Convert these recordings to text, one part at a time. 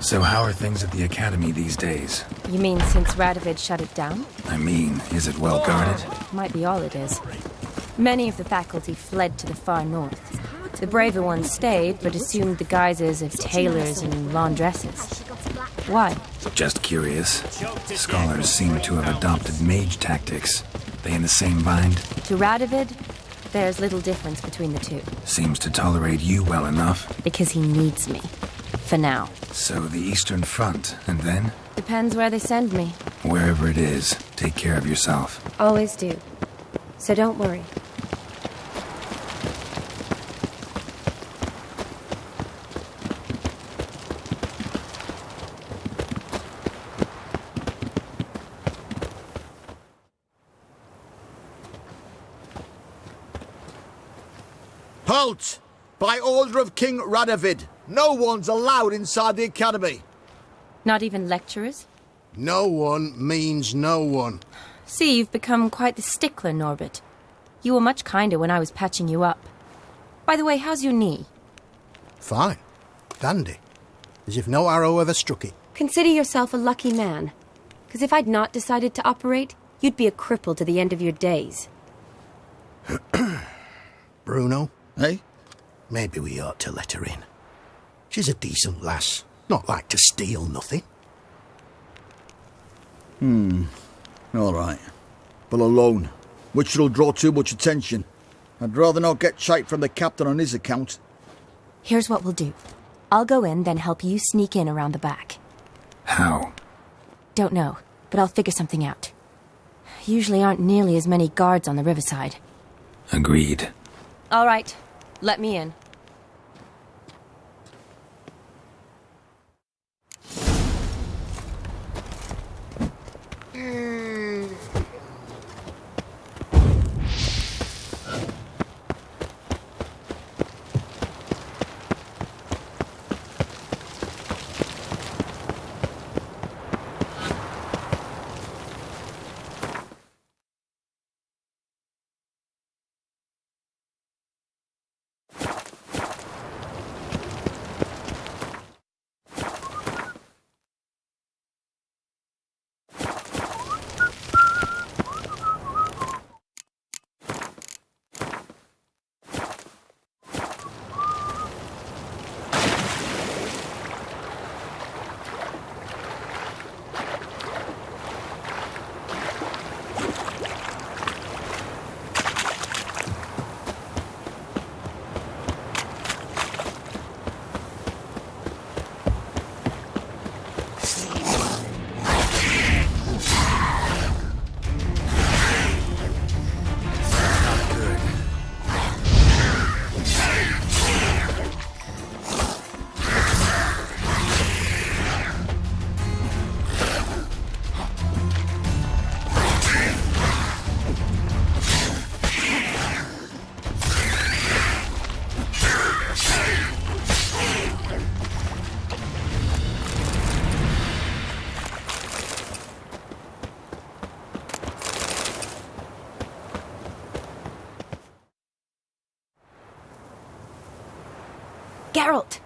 So how are things at the Academy these days? You mean since Radovid shut it down? I mean, is it well guarded? Might be all it is. Many of the faculty fled to the far north. The braver ones stayed, but assumed the guises of tailors and laundresses. Why? Just curious. Scholars seem to have adopted mage tactics. They in the same bind? To Radovid, there's little difference between the two. Seems to tolerate you well enough. Because he needs me. For now. So the Eastern Front, and then? Depends where they send me. Wherever it is, take care of yourself. Always do. So don't worry. Halt! By order of King Radovid, no one's allowed inside the Academy. Not even lecturers? No one means no one. See, you've become quite the stickler, Norbert. You were much kinder when I was patching you up. By the way, how's your knee? Fine. Dandy. As if no arrow ever struck it. Consider yourself a lucky man. Because if I'd not decided to operate, you'd be a cripple to the end of your days. Bruno? Eh? Maybe we ought to let her in. She's a decent lass. Not like to steal nothing. All right. But alone, which will draw too much attention. I'd rather not get shite from the captain on his account. Here's what we'll do. I'll go in, then help you sneak in around the back. How? Don't know, but I'll figure something out. Usually aren't nearly as many guards on the riverside. Agreed. All right, let me in. Geralt!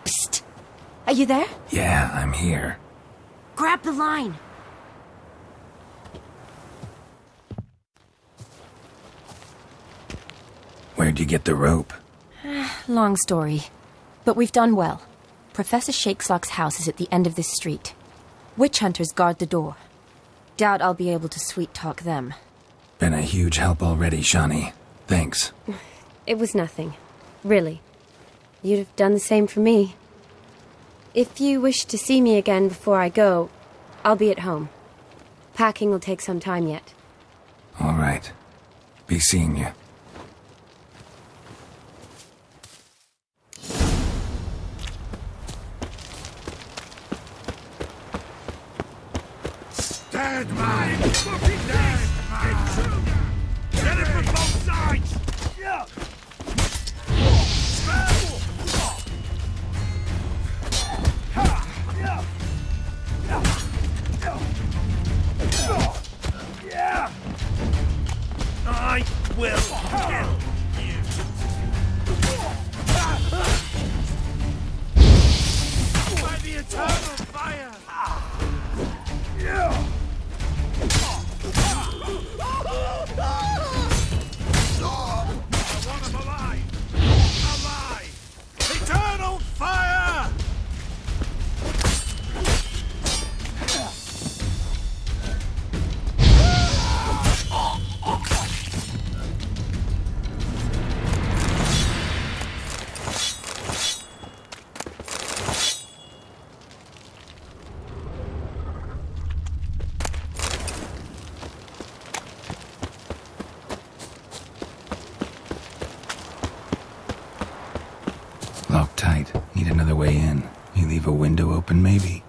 Psst! Are you there? Yeah, I'm here. Grab the line! Where'd you get the rope? Long story. But we've done well. Professor Shakeslock's house is at the end of this street. Witch hunters guard the door. Doubt I'll be able to sweet-talk them. Been a huge help already, Shani. Thanks. It was nothing. Really. You'd have done the same for me. If you wish to see me again before I go, I'll be at home. Packing will take some time yet. All right. Be seeing you. Dead man! Fucking dead man! Get it from both sides! Yeah! I will kill you! By the eternal! Locked tight. Need another way in. You leave a window open, maybe?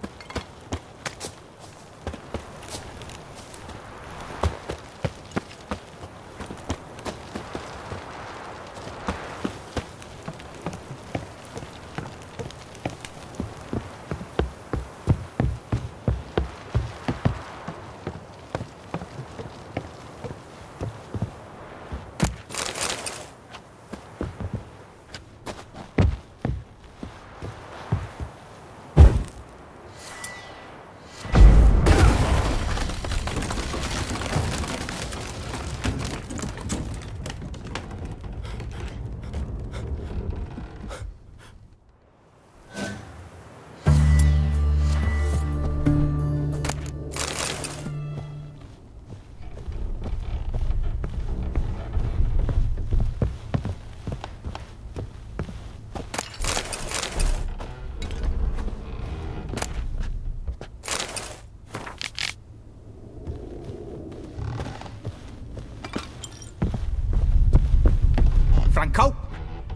Franco?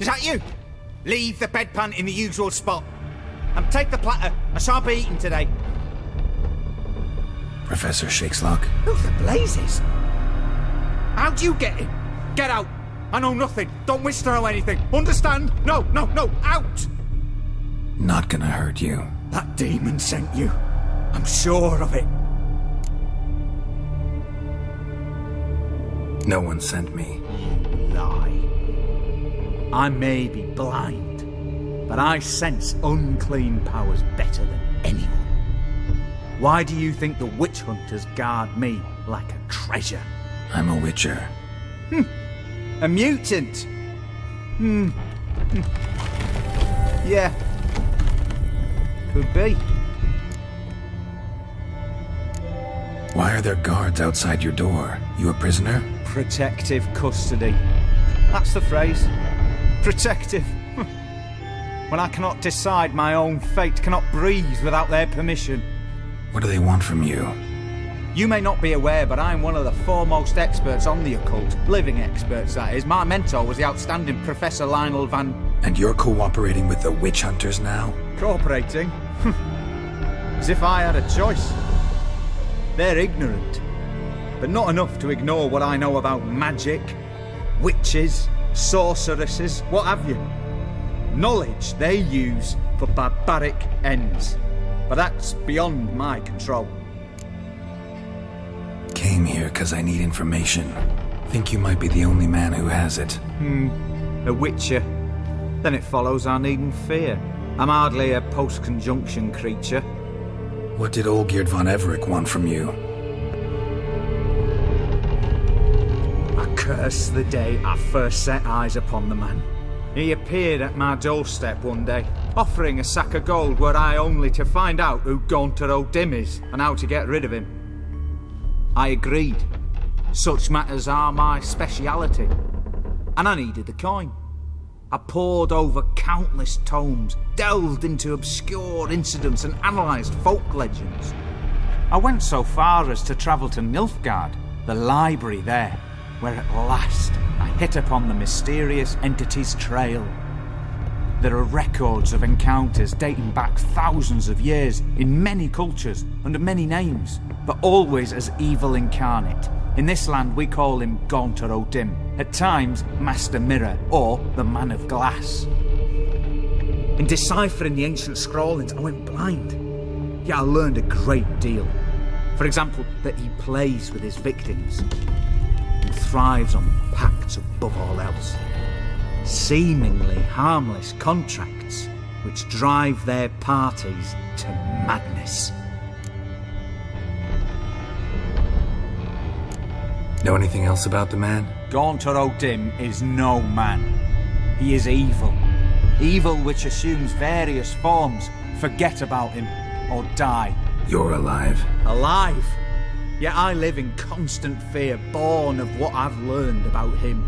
Is that you? Leave the bedpan in the usual spot. And take the platter. I shan't be eating today. Professor Shakeslock? Who the blazes? How'd you get in? Get out. I know nothing. Don't wish to know anything. Understand? No, out! Not gonna hurt you. That demon sent you. I'm sure of it. No one sent me. You lie. I may be blind, but I sense unclean powers better than anyone. Why do you think the witch hunters guard me like a treasure? I'm a witcher. A mutant? Yeah. Could be. Why are there guards outside your door? You a prisoner? Protective custody. That's the phrase. Protective. When I cannot decide my own fate, cannot breathe without their permission. What do they want from you? You may not be aware, but I'm one of the foremost experts on the occult. Living experts, that is. My mentor was the outstanding Professor Lionel Van... And you're cooperating with the witch hunters now? Cooperating? As if I had a choice. They're ignorant, but not enough to ignore what I know about magic, witches, sorceresses, what have you. Knowledge they use for barbaric ends, but that's beyond my control. Came here because I need information. Think you might be the only man who has it. A witcher. Then it follows I needn't fear. I'm hardly a post-conjunction creature. What did Olgierd von Everec want from you? I curse the day I first set eyes upon the man. He appeared at my doorstep one day, offering a sack of gold were I only to find out who Gaunter O'Dim is and how to get rid of him. I agreed. Such matters are my speciality. And I needed the coin. I pored over countless tomes, delved into obscure incidents and analysed folk legends. I went so far as to travel to Nilfgaard, the library there, where at last I hit upon the mysterious entity's trail. There are records of encounters dating back thousands of years in many cultures under many names, but always as evil incarnate. In this land we call him Gaunter O'Dim, at times Master Mirror or the Man of Glass. In deciphering the ancient scrawlings I went blind, yet I learned a great deal. For example, that he plays with his victims and thrives on pacts above all else. Seemingly harmless contracts which drive their parties to madness. Know anything else about the man? Gaunter O'Dim is no man. He is evil. Evil which assumes various forms. Forget about him, or die. You're alive. Alive? Yet I live in constant fear, born of what I've learned about him.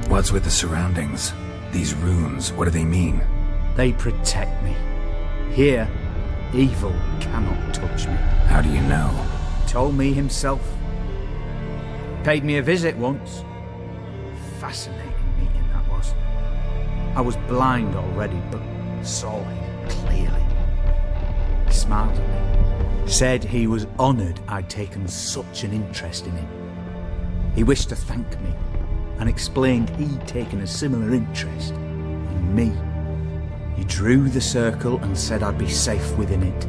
What's with the surroundings? These runes, what do they mean? They protect me. Here, evil cannot touch me. How do you know? Told me himself. Paid me a visit once. Fascinating meeting that was. I was blind already, but saw him clearly. He smiled at me, said he was honoured I'd taken such an interest in him. He wished to thank me, and explained he'd taken a similar interest in me. He drew the circle and said I'd be safe within it.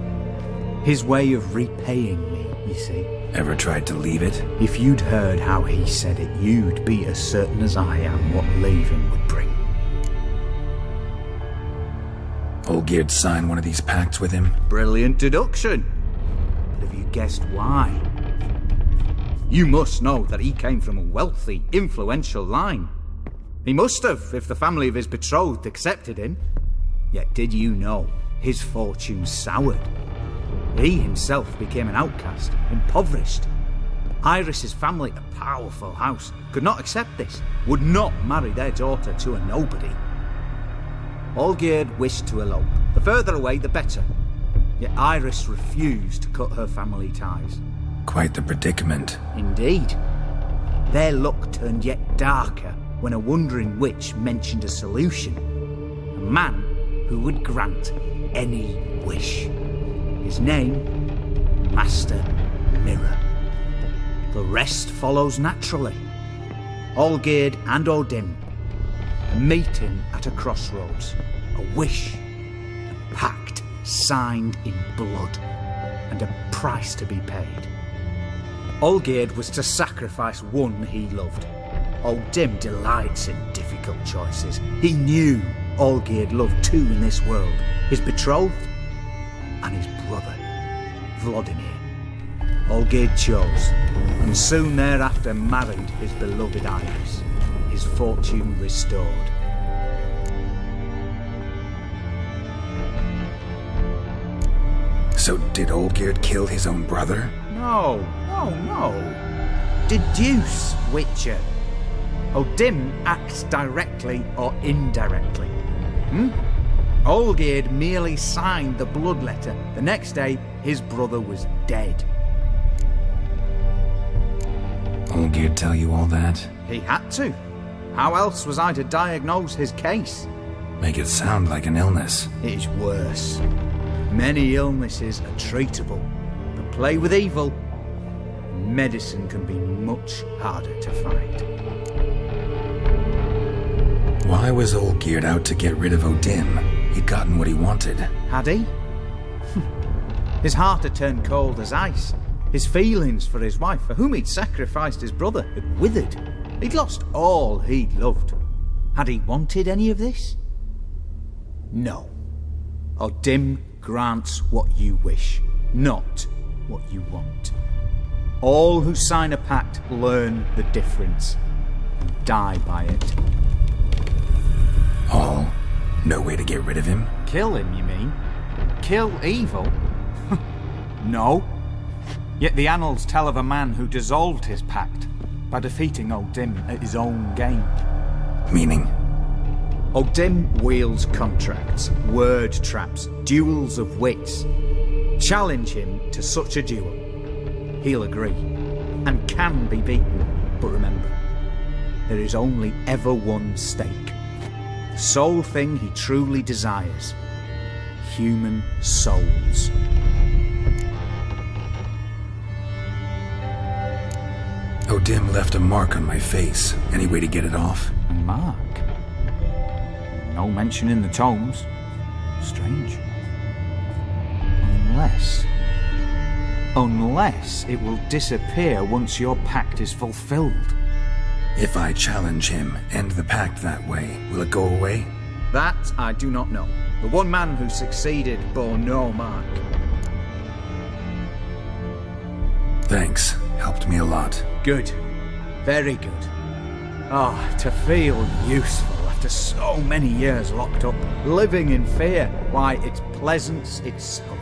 His way of repaying me, you see. Ever tried to leave it? If you'd heard how he said it, you'd be as certain as I am what leaving would bring. Olgierd signed one of these pacts with him? Brilliant deduction. But have you guessed why? You must know that he came from a wealthy, influential line. He must have, if the family of his betrothed accepted him. Yet did you know his fortune soured? He himself became an outcast, impoverished. Iris's family, a powerful house, could not accept this, would not marry their daughter to a nobody. Olgierd wished to elope. The further away, the better. Yet Iris refused to cut her family ties. Quite the predicament. Indeed. Their luck turned yet darker when a wandering witch mentioned a solution. A man who would grant any wish. His name, Master Mirror. The rest follows naturally. Olgierd and Odin, a meeting at a crossroads, a wish, a pact signed in blood, and a price to be paid. Olgierd was to sacrifice one he loved. Odin delights in difficult choices. He knew Olgierd loved two in this world, his betrothed and his brother, Vladimir. Olgierd chose, and soon thereafter married his beloved Iris, his fortune restored. So did Olgierd kill his own brother? No. Deduce, Witcher. Odin acts directly or indirectly. Olgierd merely signed the blood letter. The next day, his brother was dead. Olgierd tell you all that? He had to. How else was I to diagnose his case? Make it sound like an illness. It is worse. Many illnesses are treatable, but play with evil, medicine can be much harder to find. Why was Olgierd out to get rid of Odin? He'd gotten what he wanted. Had he? His heart had turned cold as ice. His feelings for his wife, for whom he'd sacrificed his brother, had withered. He'd lost all he'd loved. Had he wanted any of this? No. Odin grants what you wish, not what you want. All who sign a pact learn the difference and die by it. All? No way to get rid of him? Kill him, you mean? Kill evil? No. Yet the annals tell of a man who dissolved his pact by defeating Odin at his own game. Meaning? Odin wields contracts, word traps, duels of wits. Challenge him to such a duel. He'll agree, and can be beaten. But remember, there is only ever one stake. The sole thing he truly desires. Human souls. Odin left a mark on my face. Any way to get it off? A mark? No mention in the tomes. Strange. Unless it will disappear once your pact is fulfilled. If I challenge him, end the pact that way, will it go away? That I do not know. The one man who succeeded bore no mark. Thanks. Helped me a lot. Good. Very good. To feel useful after so many years locked up, living in fear. Why, it's pleasance itself.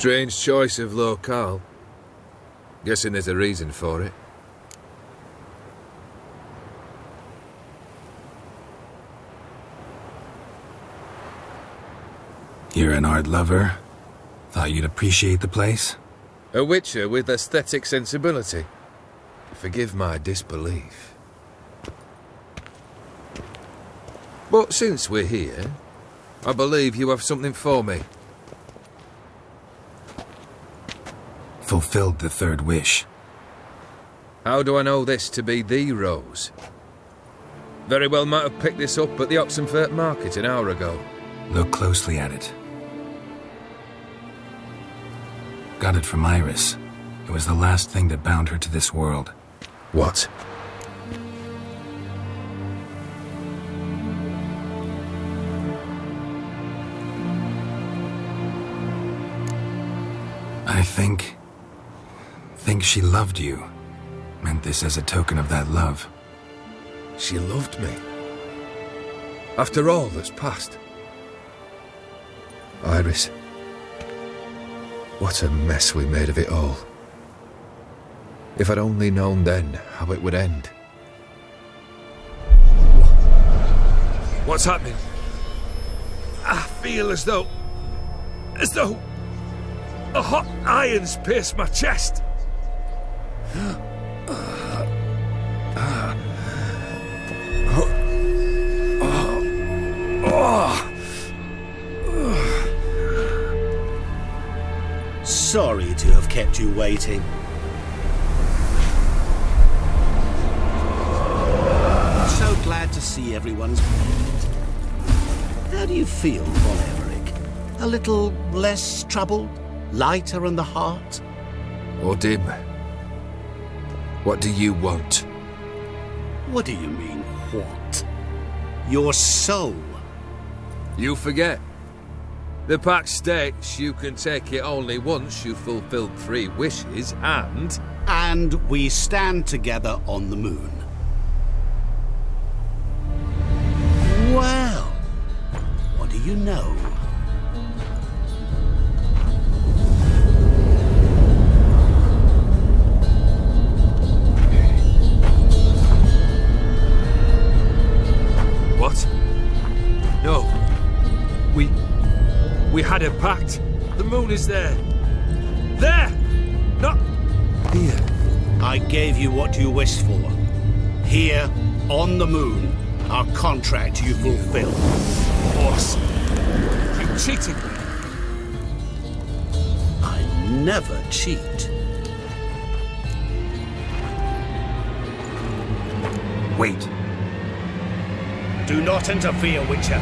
Strange choice of locale. Guessing there's a reason for it. You're an art lover. Thought you'd appreciate the place. A witcher with aesthetic sensibility. Forgive my disbelief. But since we're here, I believe you have something for me. Fulfilled the third wish. How do I know this to be the rose? Very well might have picked this up at the Oxenfurt market an hour ago. Look closely at it. Got it from Iris. It was the last thing that bound her to this world. What? I think she loved you. Meant this as a token of that love. She loved me. After all that's passed. Iris. What a mess we made of it all. If I'd only known then how it would end. What's happening? I feel as though a hot iron's pierced my chest. Sorry to have kept you waiting. So glad to see everyone's moved. How do you feel, Von Emmerich? A little less troubled? Lighter in the heart? Odim, what do you want? What do you mean, what? Your soul. You forget. The pact states you can take it only once you've fulfilled 3 wishes, and... And we stand together on the moon. Well, what do you know? What? No. We had a pact. The moon is there. There! Not here. I gave you what you wished for. Here, on the moon, our contract you fulfilled. Boss, you cheated me. I never cheat. Wait. Do not interfere, Witcher.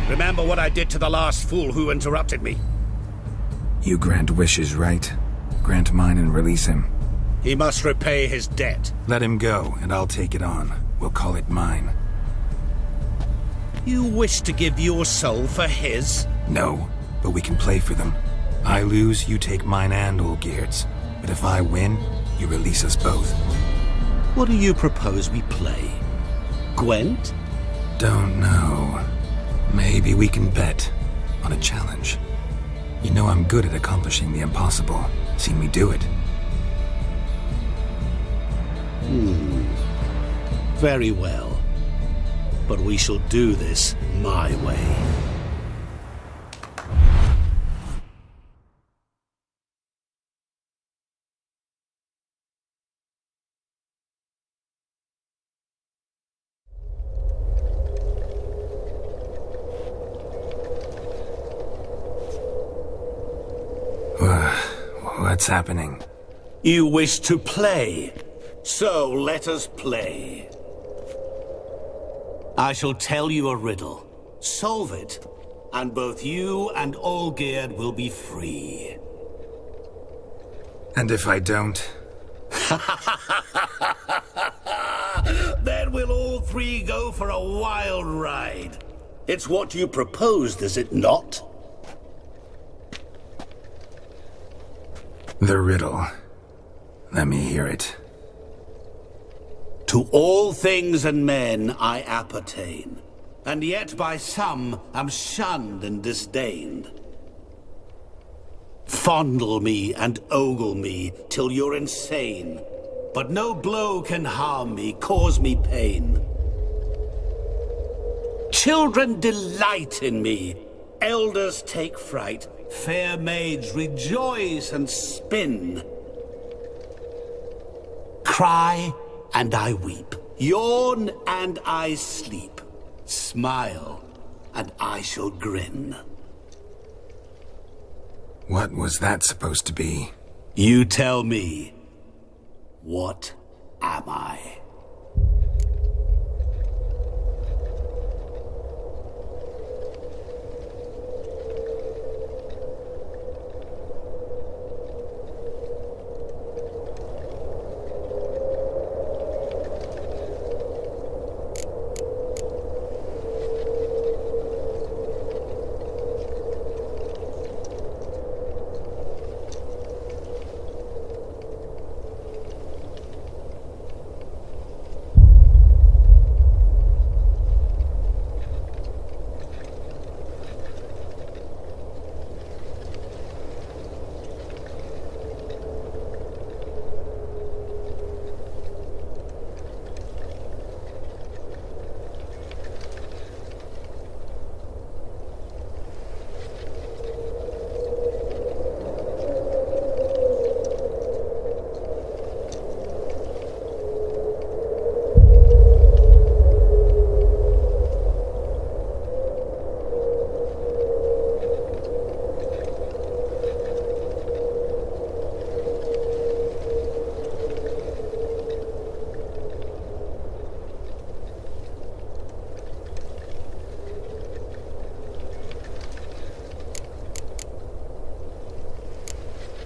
Remember what I did to the last fool who interrupted me. You grant wishes, right? Grant mine and release him. He must repay his debt. Let him go, and I'll take it on. We'll call it mine. You wish to give your soul for his? No, but we can play for them. I lose, you take mine and Olgierd's. But if I win, you release us both. What do you propose we play? Gwent? Don't know. Maybe we can bet on a challenge. You know I'm good at accomplishing the impossible. Seen me do it. Very well. But we shall do this my way. What's happening? You wish to play, so let us play. I shall tell you a riddle. Solve it, and both you and Olgierd will be free. And if I don't? Then we'll all 3 go for a wild ride. It's what you proposed, is it not? The riddle. Let me hear it. To all things and men I appertain, and yet by some am shunned and disdained. Fondle me and ogle me till you're insane. But no blow can harm me, cause me pain. Children delight in me, elders take fright, fair maids rejoice and spin. Cry and I weep, yawn and I sleep, smile and I shall grin. What was that supposed to be? You tell me, what am I?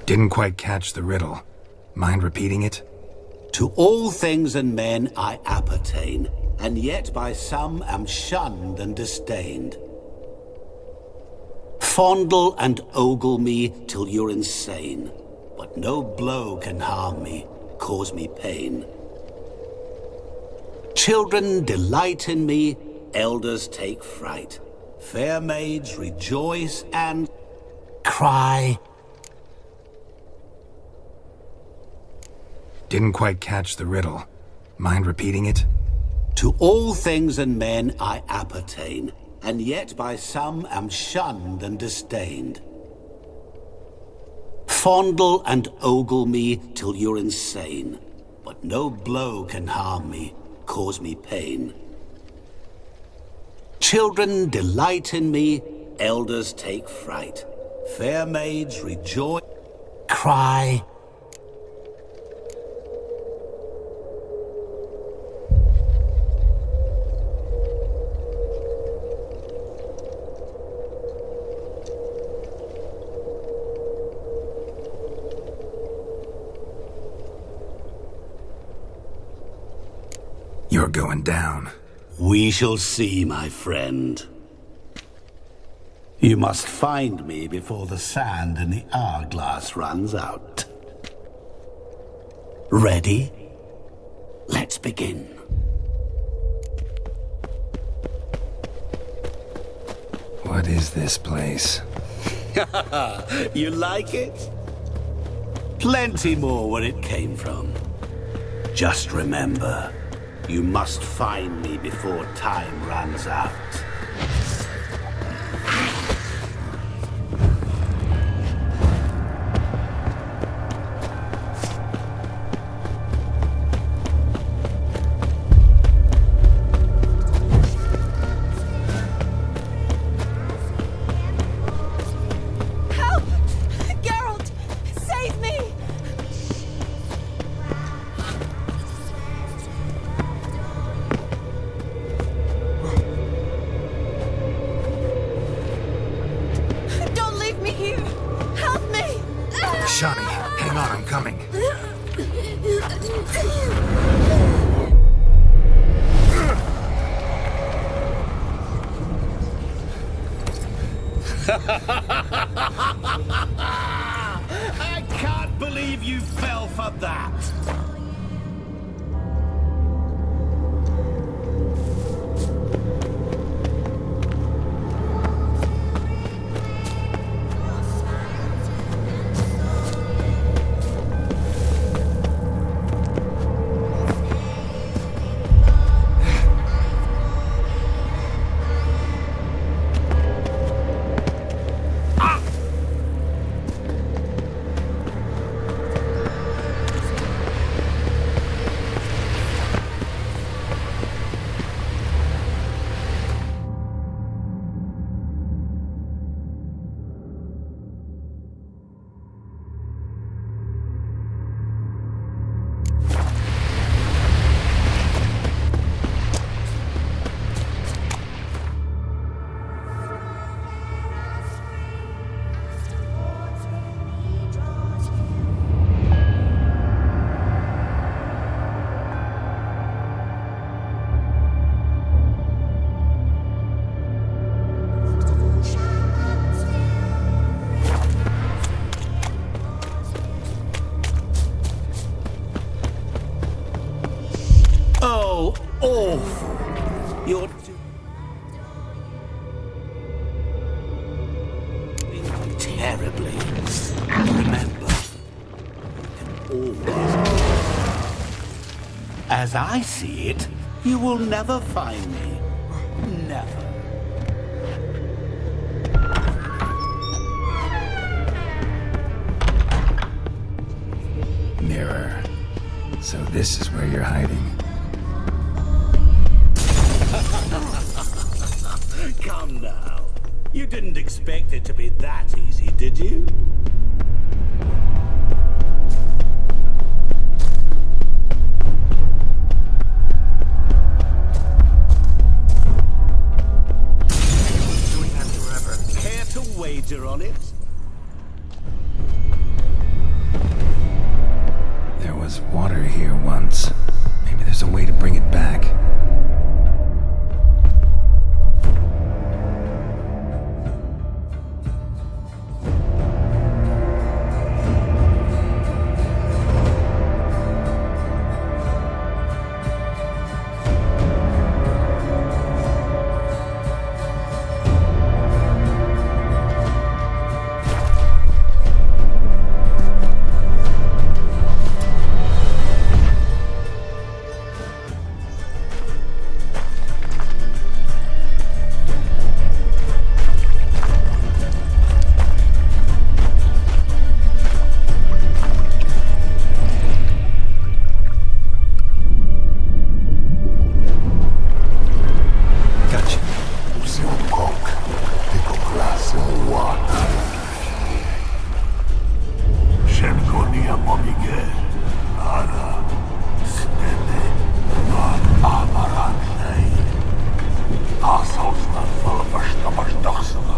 Didn't quite catch the riddle. Mind repeating it? To all things and men I appertain, and yet by some am shunned and disdained. Fondle and ogle me till you're insane, but no blow can harm me, cause me pain. Children delight in me, elders take fright. Fair maids rejoice and cry. Didn't quite catch the riddle. Mind repeating it? To all things and men I appertain, and yet by some am shunned and disdained. Fondle and ogle me till you're insane, but no blow can harm me, cause me pain. Children delight in me, elders take fright. Fair maids rejoice, cry. You're going down. We shall see, my friend. You must find me before the sand in the hourglass runs out. Ready? Let's begin. What is this place? You like it? Plenty more where it came from. Just remember, you must find me before time runs out. Shani, hang on, I'm coming. I can't believe you fell for that. so awful. You're doing terribly. Remember, you can always... As I see it, you will never find me. Never. Mirror. So this is where you're hiding. Come now. You didn't expect it to be that easy, did you? Doing that forever. Care to wager on it? There was water here once. Maybe there's a way to bring it back.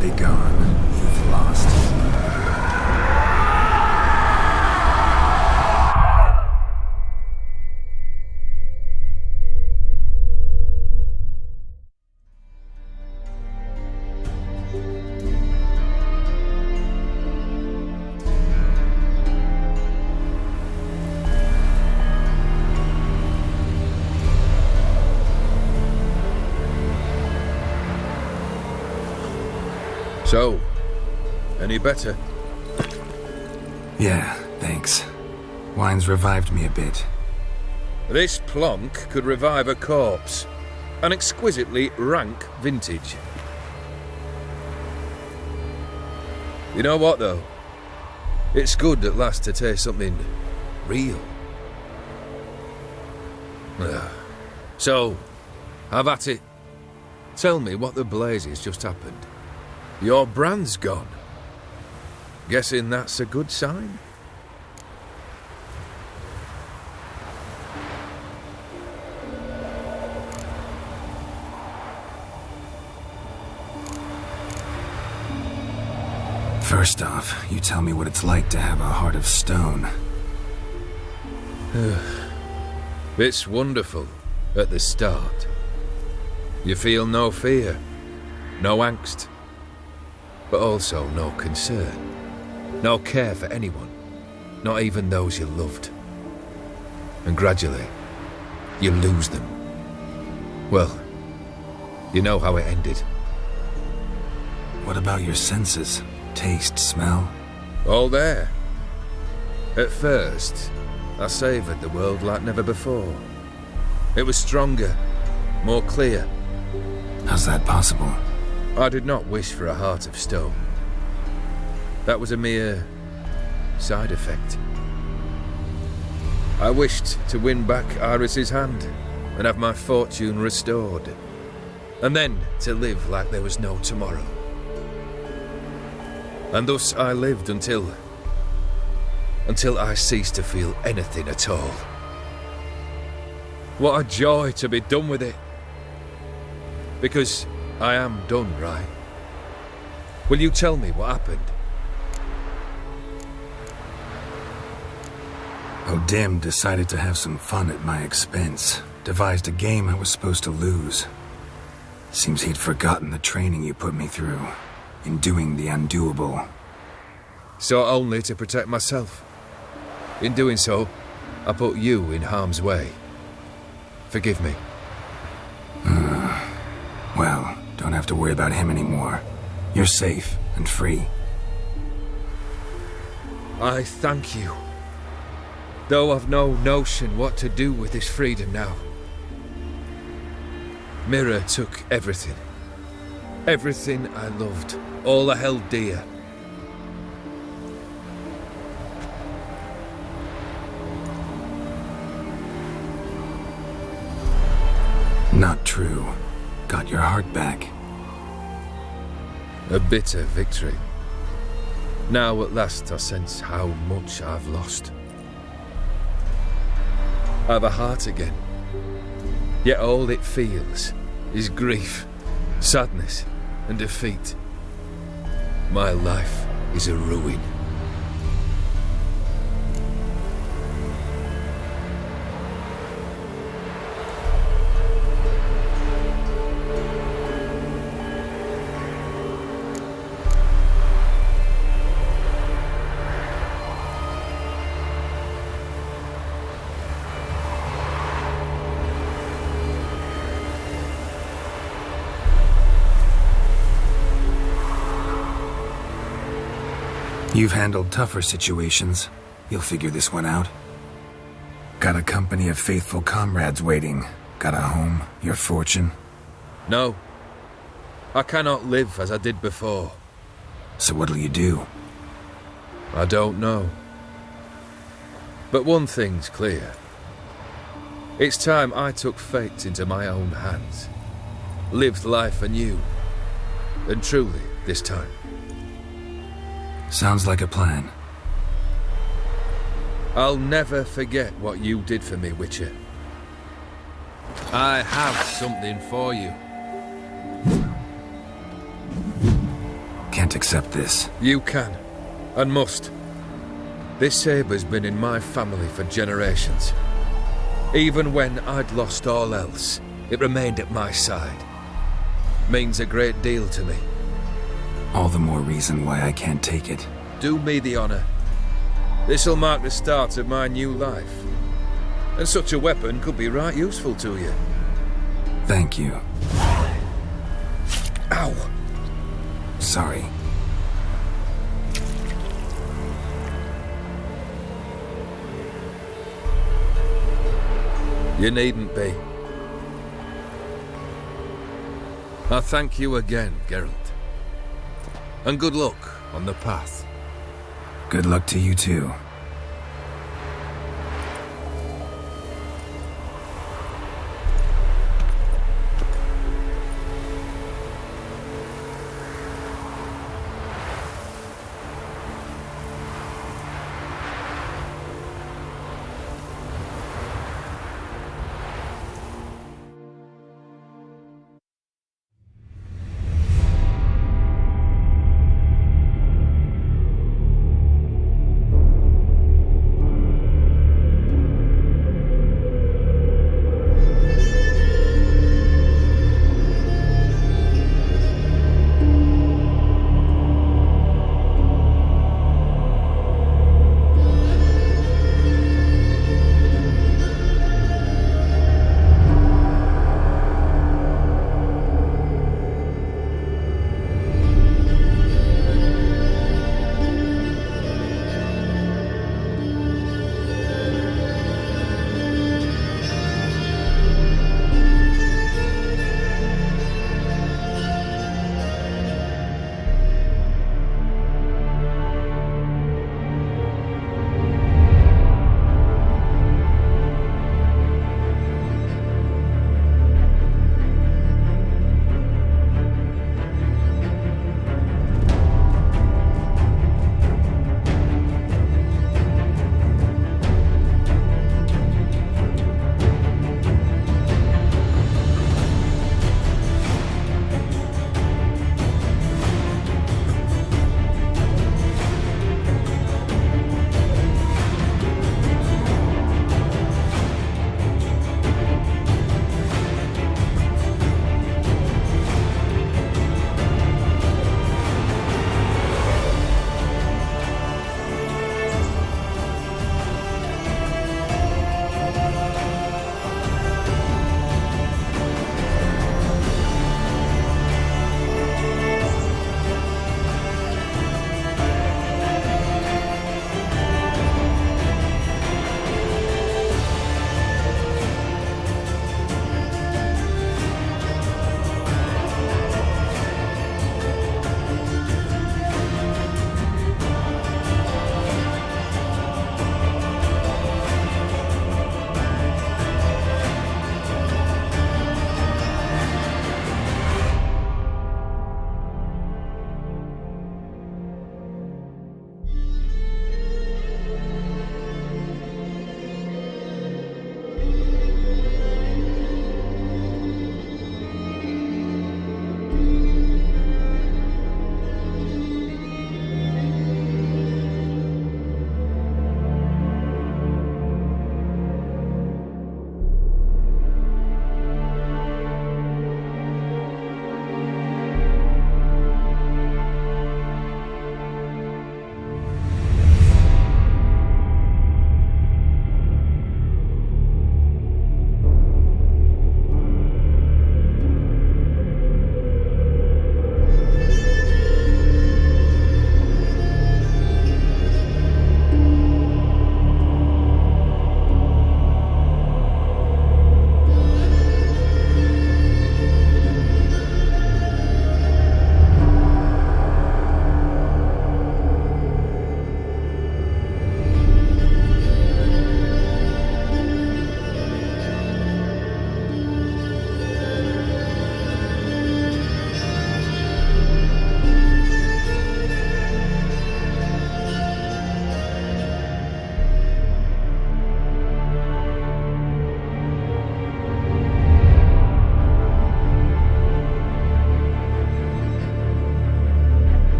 Be gone. You've lost. So, any better? Yeah, thanks. Wine's revived me a bit. This plonk could revive a corpse. An exquisitely rank vintage. You know what, though? It's good at last to taste something real. So, have at it. Tell me what the blazes just happened. Your brand's gone. Guessing that's a good sign? First off, you tell me what it's like to have a heart of stone. It's wonderful at the start. You feel no fear, no angst, but also no concern, no care for anyone, not even those you loved. And gradually, you lose them. Well, you know how it ended. What about your senses? Taste, smell? All there. At first, I savoured the world like never before. It was stronger, more clear. How's that possible? I did not wish for a heart of stone. That was a mere side effect. I wished to win back Iris's hand and have my fortune restored, and then to live like there was no tomorrow. And thus I lived until I ceased to feel anything at all. What a joy to be done with it. Because I am done, right? Will you tell me what happened? O'Dim decided to have some fun at my expense. Devised a game I was supposed to lose. Seems he'd forgotten the training you put me through. In doing the undoable. So only to protect myself. In doing so, I put you in harm's way. Forgive me. Well, don't have to worry about him anymore. You're safe and free. I thank you. Though I've no notion what to do with this freedom now. Mirror took everything. Everything I loved. All I held dear. Not true. Got your heart back. A bitter victory. Now at last I sense how much I've lost. I've a heart again. Yet all it feels is grief, sadness, and defeat. My life is a ruin. You've handled tougher situations. You'll figure this one out. Got a company of faithful comrades waiting. Got a home, your fortune. No. I cannot live as I did before. So what'll you do? I don't know. But one thing's clear. It's time I took fate into my own hands. Lived life anew. And truly, this time. Sounds like a plan. I'll never forget what you did for me, Witcher. I have something for you. Can't accept this. You can, and must. This sabre's been in my family for generations. Even when I'd lost all else, it remained at my side. Means a great deal to me. All the more reason why I can't take it. Do me the honor. This'll mark the start of my new life. And such a weapon could be right useful to you. Thank you. Ow! Sorry. You needn't be. I thank you again, Geralt. And good luck on the path. Good luck to you too.